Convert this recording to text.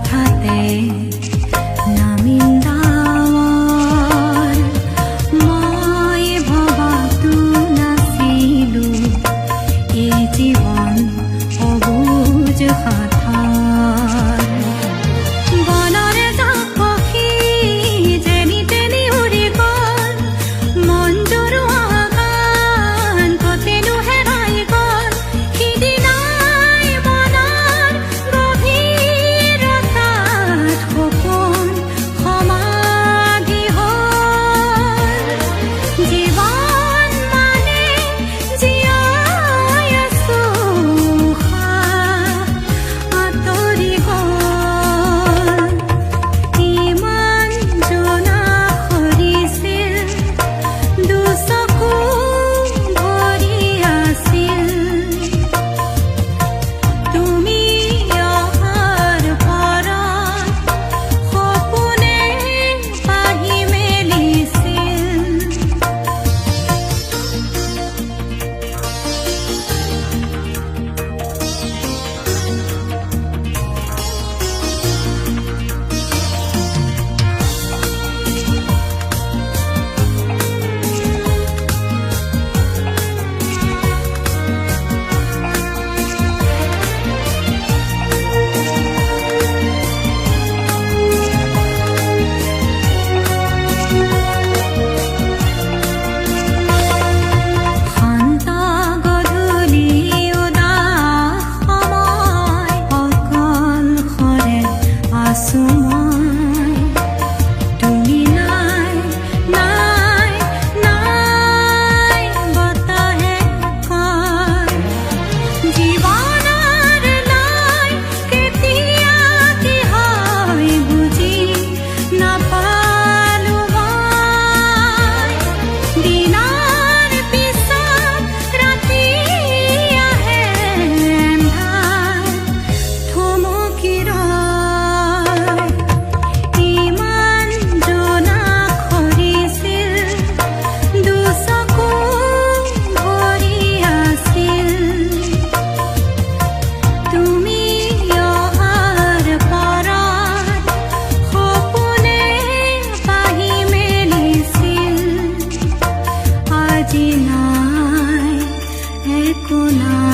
হঠাতে নামিন্দাৱৰ মই ভবাতো নাছিলো এই জীৱন অবুজ সাঁথৰ বনৰে যাক পখী যেনি তেনি উৰি গ'ল মন জুৰুৱা গান কতেনো হেৰাই গ'ল সিদিনাই মনৰ গভীৰতাত সপোন সমাধি হ'ল জীৱন মানে জীয়াই আছো আঁতৰি গ'ল ইমান জোনা সৰিছিল দুচকু ভৰি আছিল তুমি অহাৰ পৰত সপোনে পাহি মেলিছিল শান্ত গধূলি উদাস সময় অকলশৰে আছো মই তুমি নাই নাই নাই বতাহে কয় জীৱনৰ নাই কেতিয়া কি হয় বুজি নাপালো মই দিনৰ পিছত ৰাতি আহে এন্ধাৰ থমকি ৰয় ইমান জোনা সৰিছিল দুচকু ভৰি আছিল তুমি অহাৰ পৰত সপোনে পাহি মেলিছিল আজি নাই একো নাই